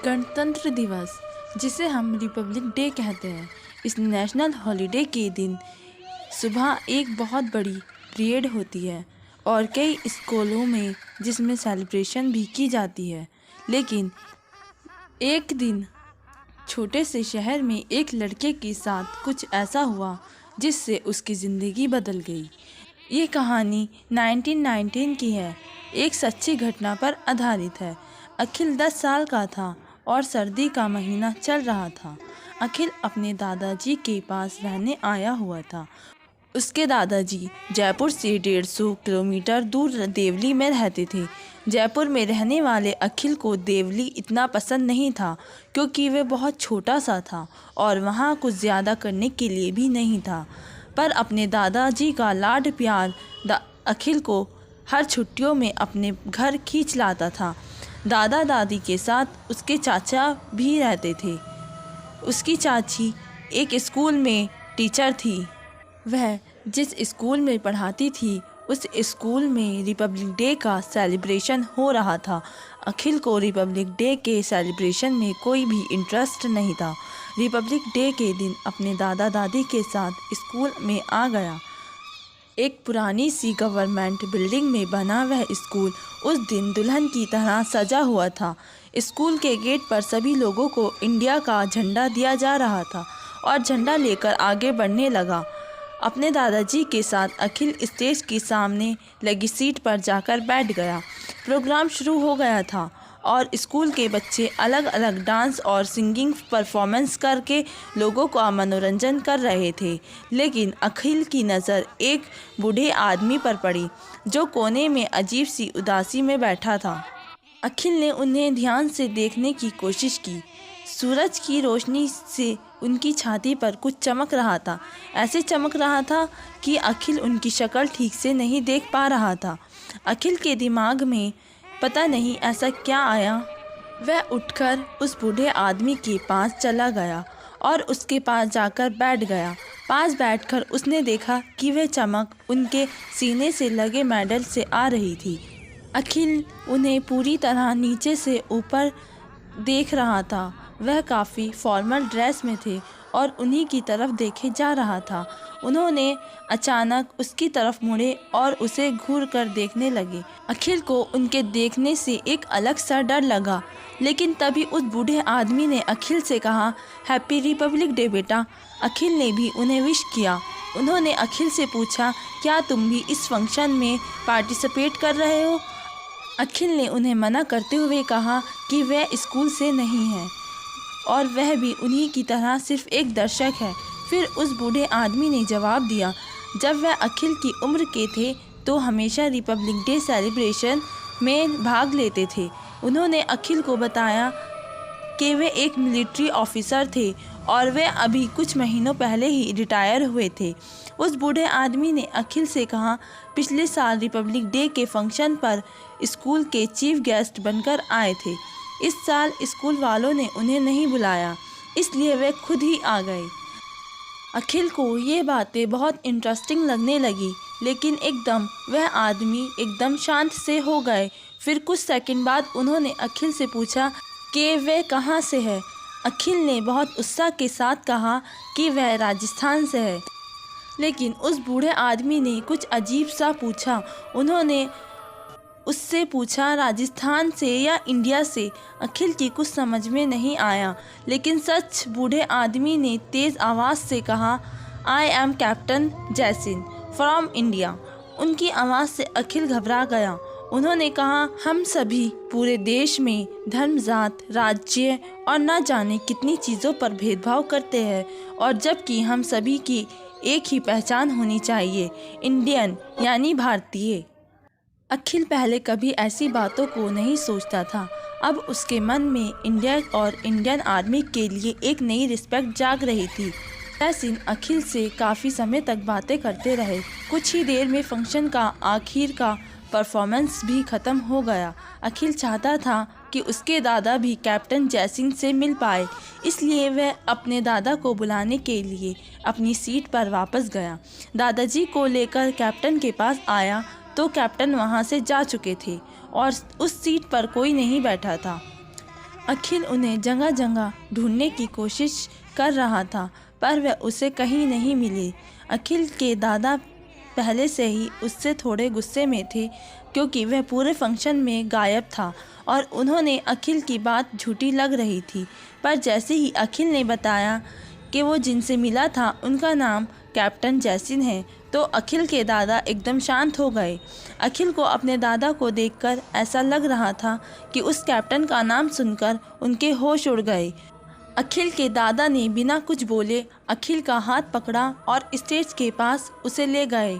गणतंत्र दिवस, जिसे हम रिपब्लिक डे कहते हैं, इस नेशनल हॉलिडे के दिन सुबह एक बहुत बड़ी परेड होती है और कई स्कूलों में जिसमें सेलिब्रेशन भी की जाती है। लेकिन एक दिन छोटे से शहर में एक लड़के के साथ कुछ ऐसा हुआ जिससे उसकी ज़िंदगी बदल गई। ये कहानी 1919 की है, एक सच्ची घटना पर आधारित है। अखिल 10 साल का था और सर्दी का महीना चल रहा था। अखिल अपने दादाजी के पास रहने आया हुआ था। उसके दादाजी जयपुर से 150 किलोमीटर दूर देवली में रहते थे। जयपुर में रहने वाले अखिल को देवली इतना पसंद नहीं था क्योंकि वह बहुत छोटा सा था और वहाँ कुछ ज़्यादा करने के लिए भी नहीं था। पर अपने दादाजी का लाड प्यार अखिल को हर छुट्टियों में अपने घर खींच लाता था। दादा दादी के साथ उसके चाचा भी रहते थे। उसकी चाची एक स्कूल में टीचर थी। वह जिस स्कूल में पढ़ाती थी उस स्कूल में रिपब्लिक डे का सेलिब्रेशन हो रहा था। अखिल को रिपब्लिक डे के सेलिब्रेशन में कोई भी इंटरेस्ट नहीं था। रिपब्लिक डे के दिन अपने दादा दादी के साथ स्कूल में आ गया। एक पुरानी सी गवर्नमेंट बिल्डिंग में बना वह स्कूल उस दिन दुल्हन की तरह सजा हुआ था। स्कूल के गेट पर सभी लोगों को इंडिया का झंडा दिया जा रहा था और झंडा लेकर आगे बढ़ने लगा। अपने दादाजी के साथ अखिल स्टेज के सामने लगी सीट पर जाकर बैठ गया। प्रोग्राम शुरू हो गया था और स्कूल के बच्चे अलग अलग डांस और सिंगिंग परफॉर्मेंस करके लोगों का मनोरंजन कर रहे थे। लेकिन अखिल की नज़र एक बूढ़े आदमी पर पड़ी जो कोने में अजीब सी उदासी में बैठा था। अखिल ने उन्हें ध्यान से देखने की कोशिश की। सूरज की रोशनी से उनकी छाती पर कुछ चमक रहा था। ऐसे चमक रहा था कि अखिल उनकी शक्ल ठीक से नहीं देख पा रहा था। अखिल के दिमाग में पता नहीं ऐसा क्या आया। वह उठकर उस बूढ़े आदमी के पास चला गया और उसके पास जाकर बैठ गया। पास बैठकर उसने देखा कि वह चमक उनके सीने से लगे मेडल से आ रही थी। अखिल उन्हें पूरी तरह नीचे से ऊपर देख रहा था। वह काफ़ी फॉर्मल ड्रेस में थे और उन्हीं की तरफ देखे जा रहा था। उन्होंने अचानक उसकी तरफ मुड़े और उसे घूर कर देखने लगे। अखिल को उनके देखने से एक अलग सा डर लगा। लेकिन तभी उस बूढ़े आदमी ने अखिल से कहा, हैप्पी रिपब्लिक डे बेटा। अखिल ने भी उन्हें विश किया। उन्होंने अखिल से पूछा, क्या तुम भी इस फंक्शन में पार्टिसिपेट कर रहे हो? अखिल ने उन्हें मना करते हुए कहा कि वह स्कूल से नहीं है और वह भी उन्हीं की तरह सिर्फ एक दर्शक है। फिर उस बूढ़े आदमी ने जवाब दिया, जब वह अखिल की उम्र के थे तो हमेशा रिपब्लिक डे सेलिब्रेशन में भाग लेते थे। उन्होंने अखिल को बताया कि वे एक मिलिट्री ऑफिसर थे और वे अभी कुछ महीनों पहले ही रिटायर हुए थे। उस बूढ़े आदमी ने अखिल से कहा, पिछले साल रिपब्लिक डे के फंक्शन पर स्कूल के चीफ गेस्ट बनकर आए थे। इस साल स्कूल वालों ने उन्हें नहीं बुलाया, इसलिए वे खुद ही आ गए। अखिल को ये बातें बहुत इंटरेस्टिंग लगने लगी, लेकिन एकदम वह आदमी एकदम शांत से हो गए। फिर कुछ सेकंड बाद उन्होंने अखिल से पूछा कि वह कहाँ से है। अखिल ने बहुत उत्साह के साथ कहा कि वह राजस्थान से है। लेकिन उस बूढ़े आदमी ने कुछ अजीब सा पूछा। उन्होंने उससे पूछा, राजस्थान से या इंडिया से? अखिल की कुछ समझ में नहीं आया। लेकिन सच बूढ़े आदमी ने तेज़ आवाज़ से कहा, I am captain Jason from India. उनकी आवाज़ से अखिल घबरा गया। उन्होंने कहा, हम सभी पूरे देश में धर्म, जात, राज्य और न जाने कितनी चीज़ों पर भेदभाव करते हैं, और जबकि हम सभी की एक ही पहचान होनी चाहिए, इंडियन यानी भारतीय। अखिल पहले कभी ऐसी बातों को नहीं सोचता था। अब उसके मन में इंडिया और इंडियन आर्मी के लिए एक नई रिस्पेक्ट जाग रही थी। जैसिन अखिल से काफ़ी समय तक बातें करते रहे। कुछ ही देर में फंक्शन का आखिर का परफॉर्मेंस भी ख़त्म हो गया। अखिल चाहता था कि उसके दादा भी कैप्टन जैसिन से मिल पाए, इसलिए वह अपने दादा को बुलाने के लिए अपनी सीट पर वापस गया। दादाजी को लेकर कैप्टन के पास आया तो कैप्टन वहां से जा चुके थे और उस सीट पर कोई नहीं बैठा था। अखिल उन्हें जगह जगह ढूंढने की कोशिश कर रहा था, पर वह उसे कहीं नहीं मिले। अखिल के दादा पहले से ही उससे थोड़े गुस्से में थे, क्योंकि वह पूरे फंक्शन में गायब था और उन्होंने अखिल की बात झूठी लग रही थी। पर जैसे ही अखिल ने बताया कि वो जिनसे मिला था उनका नाम कैप्टन जैसिन है, तो अखिल के दादा एकदम शांत हो गए। अखिल को अपने दादा को देखकर ऐसा लग रहा था कि उस कैप्टन का नाम सुनकर उनके होश उड़ गए। अखिल के दादा ने बिना कुछ बोले अखिल का हाथ पकड़ा और स्टेज के पास उसे ले गए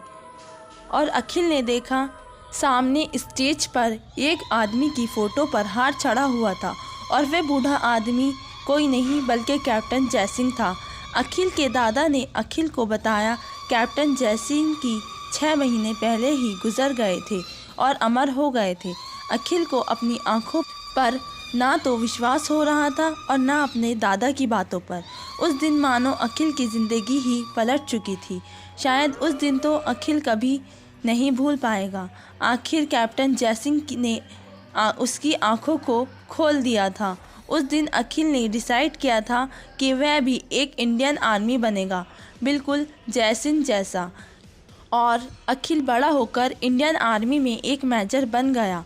और अखिल ने देखा सामने स्टेज पर एक आदमी की फ़ोटो पर हार चढ़ा हुआ था और वह बूढ़ा आदमी कोई नहीं बल्कि कैप्टन जैसिंह था। अखिल के दादा ने अखिल को बताया कैप्टन जैसिंह की 6 महीने पहले ही गुजर गए थे और अमर हो गए थे। अखिल को अपनी आंखों पर ना तो विश्वास हो रहा था और ना अपने दादा की बातों पर। उस दिन मानो अखिल की ज़िंदगी ही पलट चुकी थी। शायद उस दिन तो अखिल कभी नहीं भूल पाएगा। आखिर कैप्टन जैसिंह ने उसकी आंखों को खोल दिया था। उस दिन अखिल ने डिसाइड किया था कि वह भी एक इंडियन आर्मी बनेगा, बिल्कुल जैसिंह जैसा। और अखिल बड़ा होकर इंडियन आर्मी में एक मेजर बन गया।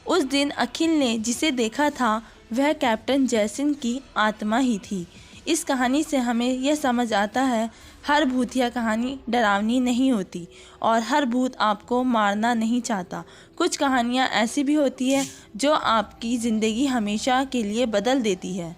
उस दिन अखिल ने जिसे देखा था वह कैप्टन जैसिंह की आत्मा ही थी। इस कहानी से हमें यह समझ आता है, हर भूतिया कहानी डरावनी नहीं होती और हर भूत आपको मारना नहीं चाहता। कुछ कहानियाँ ऐसी भी होती है जो आपकी ज़िंदगी हमेशा के लिए बदल देती है।